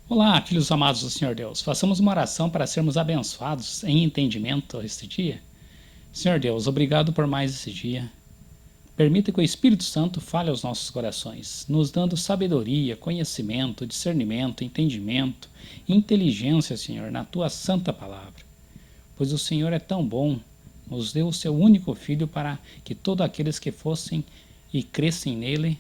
Olá, filhos amados do Senhor Deus. Façamos uma oração para sermos abençoados em entendimento este dia. Senhor Deus, obrigado por mais esse dia. Permita que o Espírito Santo fale aos nossos corações, nos dando sabedoria, conhecimento, discernimento, entendimento, inteligência, Senhor, na tua santa palavra. Pois o Senhor é tão bom, nos deu o seu único Filho para que todos aqueles que fossem e crescem nele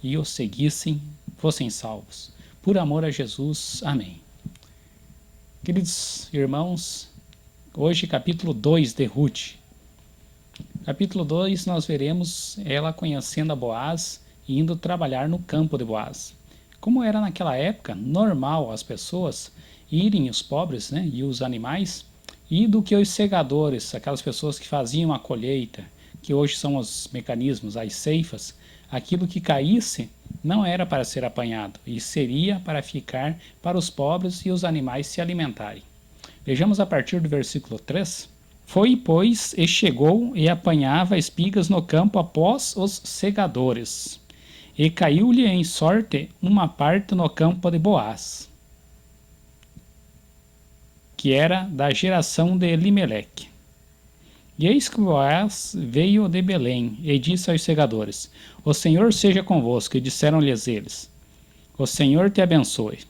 e o seguissem fossem salvos. Por amor a Jesus. Amém. Queridos irmãos, hoje capítulo 2 de Ruth. Capítulo 2 nós veremos ela conhecendo a Boaz e indo trabalhar no campo de Boaz. Como era naquela época normal as pessoas irem, os pobres, né, e os animais, e do que os segadores, aquelas pessoas que faziam a colheita, que hoje são os mecanismos, as ceifas, aquilo que caísse não era para ser apanhado, e seria para ficar para os pobres e os animais se alimentarem. Vejamos a partir do versículo 3. Foi, pois, e chegou e apanhava espigas no campo após os segadores. E caiu-lhe em sorte uma parte no campo de Boaz, que era da geração de Elimeleque. E eis que Boaz veio de Belém e disse aos segadores: O Senhor seja convosco. E disseram-lhes eles: O Senhor te abençoe.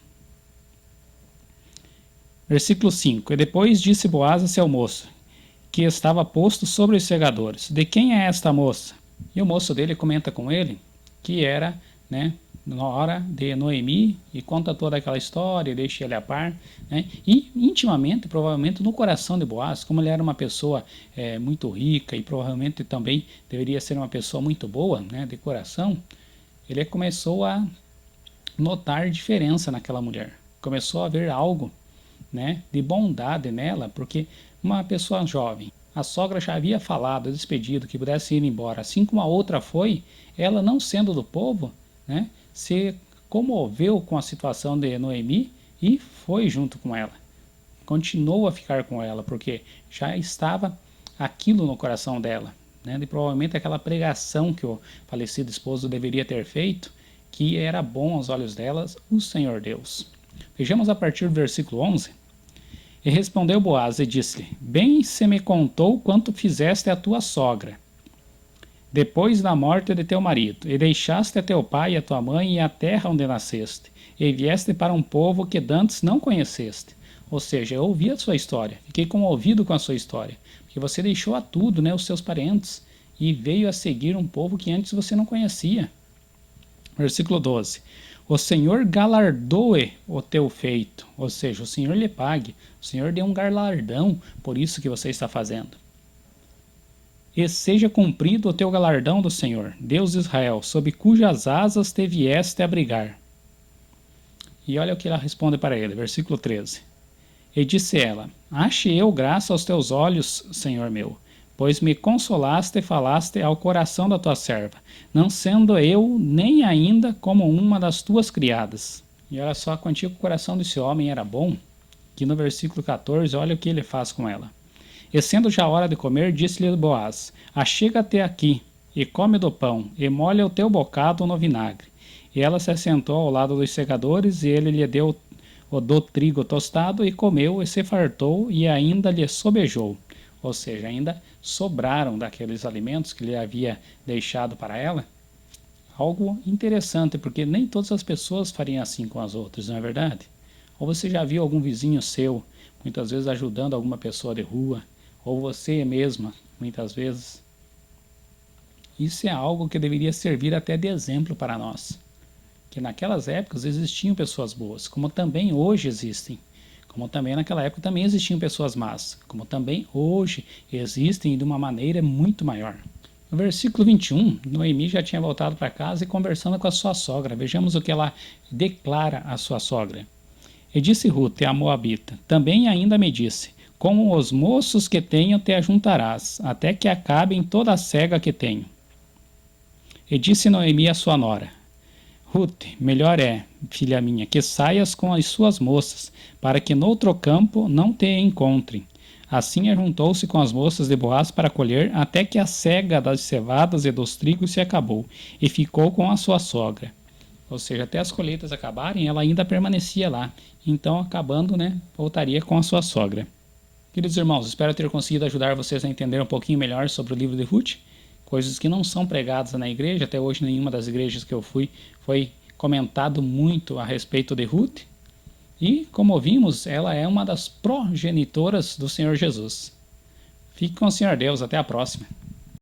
Versículo 5. E depois disse Boaz a seu moço, que estava posto sobre os segadores: De quem é esta moça? E o moço dele comenta com ele que era, né, na hora de Noemi, e conta toda aquela história, deixa ele a par, né? E intimamente, provavelmente no coração de Boaz, como ele era uma pessoa muito rica e provavelmente também deveria ser uma pessoa muito boa, né, de coração, ele começou a notar diferença naquela mulher, começou a ver algo, né, de bondade nela, porque uma pessoa jovem, a sogra já havia falado, despedido, que pudesse ir embora, assim como a outra foi, ela não sendo do povo, né, se comoveu com a situação de Noemi e foi junto com ela. Continuou a ficar com ela, porque já estava aquilo no coração dela, né? E provavelmente aquela pregação que o falecido esposo deveria ter feito, que era bom aos olhos delas, o Senhor Deus. Vejamos a partir do versículo 11. E respondeu Boaz e disse-lhe: Bem se me contou quanto fizeste a tua sogra, depois da morte de teu marido, e deixaste a teu pai e a tua mãe e a terra onde nasceste, e vieste para um povo que dantes não conheceste. Ou seja, eu ouvi a sua história, fiquei comovido com a sua história, porque você deixou a tudo, né, os seus parentes, e veio a seguir um povo que antes você não conhecia. Versículo 12. O Senhor galardoe o teu feito, ou seja, o Senhor lhe pague, o Senhor dê um galardão por isso que você está fazendo. E seja cumprido o teu galardão do Senhor, Deus de Israel, sob cujas asas te vieste abrigar. E olha o que ela responde para ele, versículo 13. E disse ela: Ache eu graça aos teus olhos, Senhor meu, pois me consolaste e falaste ao coração da tua serva, não sendo eu nem ainda como uma das tuas criadas. E olha só, contigo o coração desse homem era bom, que no versículo 14, olha o que ele faz com ela. E sendo já hora de comer, disse-lhe Boaz: Achega-te aqui, e come do pão, e molha o teu bocado no vinagre. E ela se assentou ao lado dos segadores, e ele lhe deu do trigo tostado, e comeu, e se fartou, e ainda lhe sobejou. Ou seja, ainda sobraram daqueles alimentos que ele havia deixado para ela. Algo interessante, porque nem todas as pessoas fariam assim com as outras, não é verdade? Ou você já viu algum vizinho seu, muitas vezes ajudando alguma pessoa de rua, ou você mesma, muitas vezes. Isso é algo que deveria servir até de exemplo para nós. Que naquelas épocas existiam pessoas boas, como também hoje existem. Como também naquela época também existiam pessoas más, como também hoje existem de uma maneira muito maior. No versículo 21, Noemi já tinha voltado para casa e conversando com a sua sogra. Vejamos o que ela declara à sua sogra. E disse Ruth, a moabita, também ainda me disse: Com os moços que tenho te ajuntarás, até que acabem toda a cega que tenho. E disse Noemi a sua nora: Ruth, melhor é, filha minha, que saias com as suas moças, para que noutro campo não te encontrem. Assim ajuntou-se com as moças de Boaz para colher, até que a cega das cevadas e dos trigos se acabou, e ficou com a sua sogra. ou seja, até as colheitas acabarem, ela ainda permanecia lá. Então, acabando, né, voltaria com a sua sogra. Queridos irmãos, espero ter conseguido ajudar vocês a entender um pouquinho melhor sobre o livro de Ruth, coisas que não são pregadas na igreja. Até hoje, nenhuma das igrejas que eu fui foi comentado muito a respeito de Ruth. E, como vimos, ela é uma das progenitoras do Senhor Jesus. Fique com o Senhor Deus. Até a próxima.